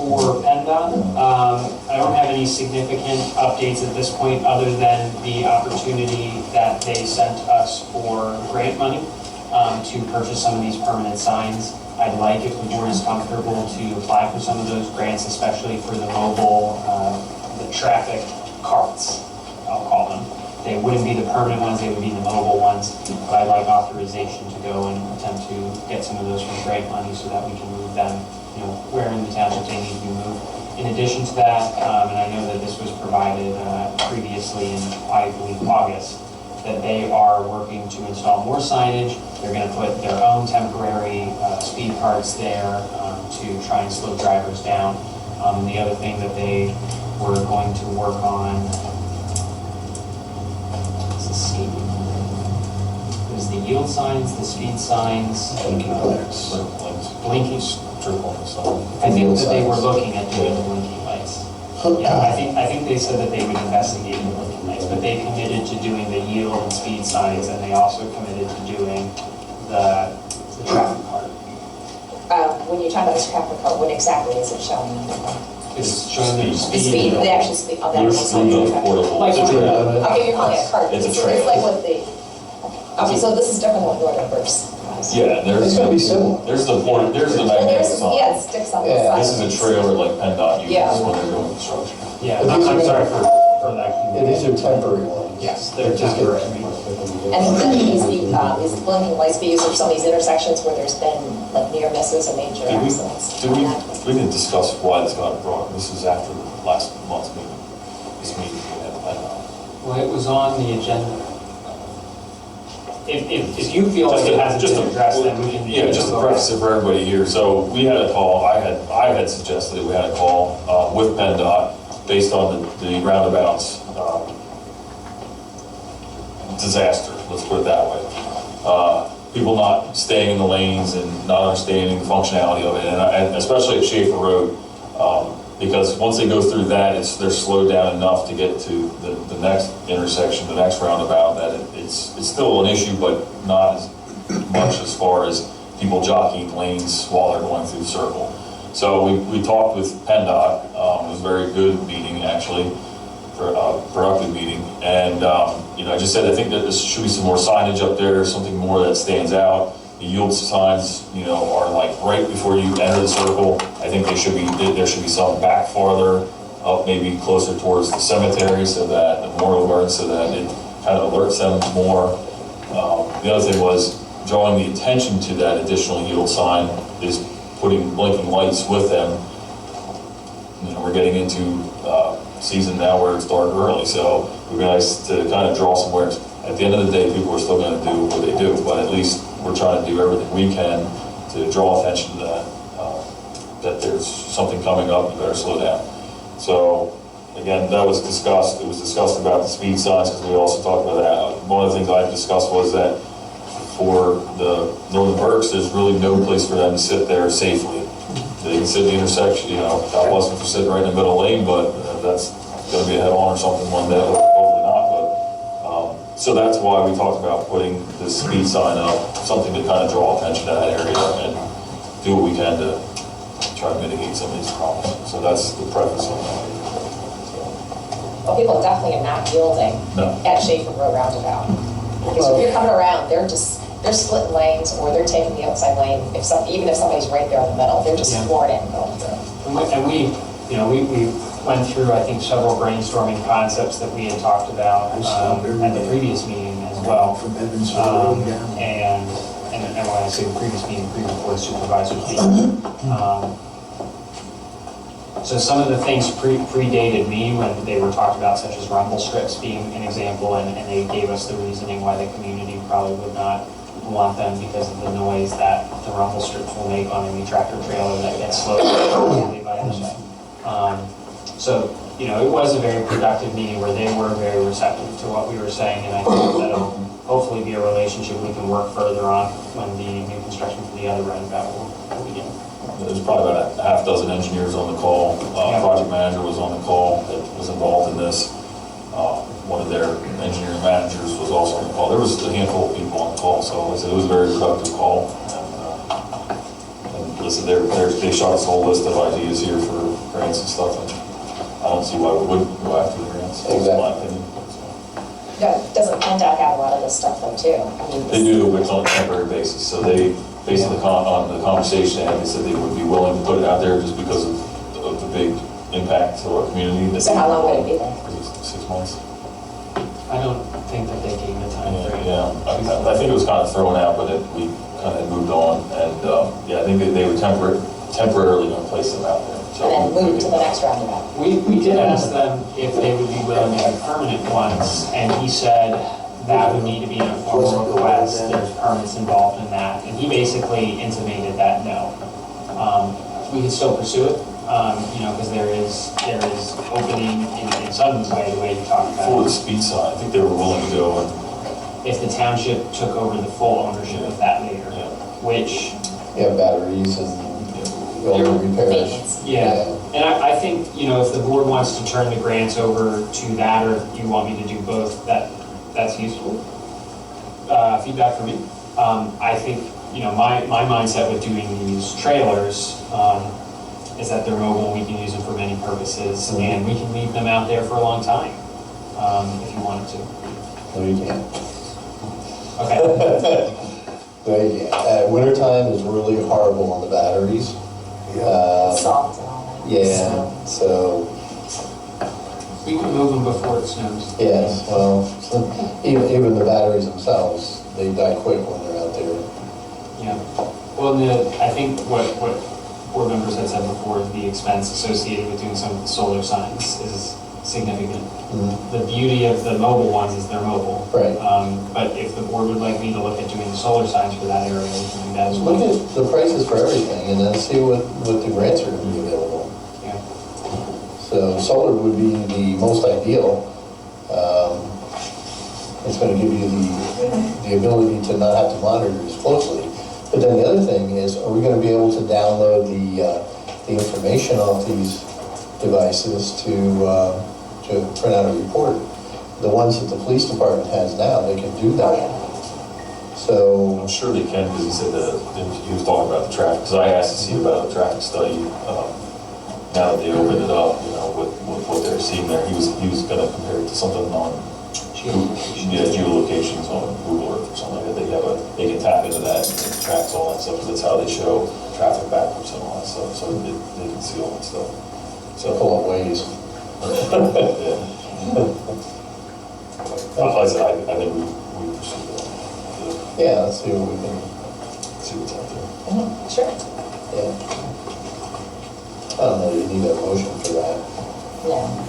for PennDOT. I don't have any significant updates at this point other than the opportunity that they sent us for grant money to purchase some of these permanent signs. I'd like, if the board is comfortable, to apply for some of those grants, especially for the mobile, the traffic carts, I'll call them. They wouldn't be the permanent ones, they would be the mobile ones, but I'd like authorization to go and attempt to get some of those from grant money so that we can move them, where in the township they need to be moved. In addition to that, and I know that this was provided previously in, I believe, August, that they are working to install more signage. They're going to put their own temporary speed carts there to try and slow drivers down. The other thing that they were going to work on, is the yield signs, the speed signs, blinking lights. Blinking. I think that they were looking at doing the blinking lights. Yeah, I think they said that they would investigate the blinking lights, but they committed to doing the yield and speed signs, and they also committed to doing the traffic card. When you're talking about this traffic card, what exactly is it showing? It's showing the speed. The actual speed. Oh, that was portable. Like okay, you're calling it a card. It's a It's trail. like what the. Okay, so this is different than what Northern Berks. Yeah, there's It's gonna be similar. There's the And magnetic there's, sign. yeah, it sticks on the Yeah. side. This is a trailer like PennDOT uses Yeah. when they're doing construction. Yeah, But I'm these are sorry gonna- for that. Yeah, these are temporary ones. Yes, they're just temporary. And then these blinking lights be used for some of these intersections where there's been like near misses or major accidents. We didn't discuss why this got brought. This is after last month's meeting. This meeting we had PennDOT. Well, it was on the agenda. If you feel like it hasn't been addressed, then we can. Yeah, just to preface it for everybody here. So we had a call, I had suggested that we had a call with PennDOT based on the roundabouts disaster, let's put it that way. People not staying in the lanes and not understanding the functionality of it, and especially at Schaefer Road, because once they go through that, they're slowed down enough to get to the next intersection, the next roundabout, that it's still an issue, but not as much as far as people jockeying lanes while they're going through the circle. So we talked with PennDOT. It was a very good meeting, actually, productive meeting, and I just said I think that there should be some more signage up there, something more that stands out. The yield signs, are like right before you enter the circle. I think there should be some back farther up, maybe closer towards the cemetery, so that the memorial garden, so that it kind of alerts them more. The other thing was drawing the attention to that additional yield sign is putting blinking lights with them. We're getting into season now where it's dark early, so it would be nice to kind of draw somewhere. At the end of the day, people are still going to do what they do, but at least we're trying to do everything we can to draw attention to that there's something coming up, you better slow down. So again, that was discussed. It was discussed about the speed signs, because we also talked about that. One of the things I discussed was that for the Northern Berks, there's really no place for them to sit there safely. They can sit in the intersection, God bless them for sitting right in the middle lane, but that's going to be a head-on or something one day, hopefully not. But so that's why we talked about putting this speed sign up, something to kind of draw attention to that area and do what we can to try to mitigate some of these problems. So that's the preface on that. Well, people definitely are not yielding at Schaefer Road Roundabout. Because if you're coming around, they're splitting lanes, or they're taking the outside lane. Even if somebody's right there in the middle, they're just flooring it and going through. And we went through, I think, several brainstorming concepts that we had talked about at the previous meeting as well. And when I say the previous meeting, previous board supervisors meeting. So some of the things predated me when they were talked about, such as rumble strips being an example, and they gave us the reasoning why the community probably would not want them because of the noise that the rumble strips will make on any tractor trailer that gets slowed down by the side. So, it was a very productive meeting where they were very receptive to what we were saying, and I think that'll hopefully be a relationship we can work further on when the new construction for the other roundabout will begin. There's probably about a half dozen engineers on the call. Project manager was on the call that was involved in this. One of their engineering managers was also on the call. There was a handful of people on the call, so it was a very productive call. And listen, they shot us a whole list of ideas here for grants and stuff, and I don't see why we wouldn't go after the grants, that's my opinion. Yeah, doesn't PennDOT have a lot of this stuff though too? I mean, They do, but it's on a temporary basis, so they, based on the conversation they had, they said they would be willing to put it out there just because of the big impact to our community. So how long would it be there? 6 months. I don't think that they gave a time frame. Yeah, I think it was kind of thrown out, but we kind of moved on, and, yeah, I think they were temporarily going to place them out there. So And then move to the next roundabout? We did ask them if they would be willing to do permanent ones, and he said that would need to be in a formal request, there's permits involved in that, and he basically intimated that no. We could still pursue it, you know, because there is opening in some way, the way you talked For about the it. speed sign, I think they were willing to go, and, If the township took over the full ownership of that later, yeah. which, Yeah, batteries and all the repairs. Maintenance. yeah. And I think, you know, if the board wants to turn the grants over to that, or if you want me to do both, that's useful. Feedback for me. I think, you know, my mindset with doing these trailers is that they're mobile, we can use them for many purposes, and we can leave them out there for a long time, if you wanted to. No, you can't. Okay. No, you can't. Wintertime is really horrible on the batteries. Salt and all that. Yeah, so, We can move them before it snows. yes, well, even the batteries themselves, they die quick when they're out there. Yeah. Well, I think what board members had said before, the expense associated with doing some of the solar signs is significant. The beauty of the mobile ones is they're mobile. Right. But if the board would like me to look at doing the solar signs for that area, we can do that as well. Look at the prices for everything and then see what the grants are going to be available. Yeah. So solar would be the most ideal. It's going to give you the ability to not have to monitor as closely. But then the other thing is, are we going to be able to download the information off these devices to print out a report? The ones that the police department has now, they can do Oh, that. yeah. So, I'm sure they can, because he said that, he was talking about the traffic, because I asked to see about a traffic study, now that they opened it up, you know, what they're seeing there, he was gonna compare it to something on, geolocations on Google Earth or something like that, they can tap into that, and it tracks all that stuff, because that's how they show traffic backwards and all that stuff, so they can see all that stuff. so pull up ways. Yeah. Like I said, I think we pursue that, Yeah, let's see what we can, see what's out there. Sure. yeah. I don't know, you need a motion for that. Yeah.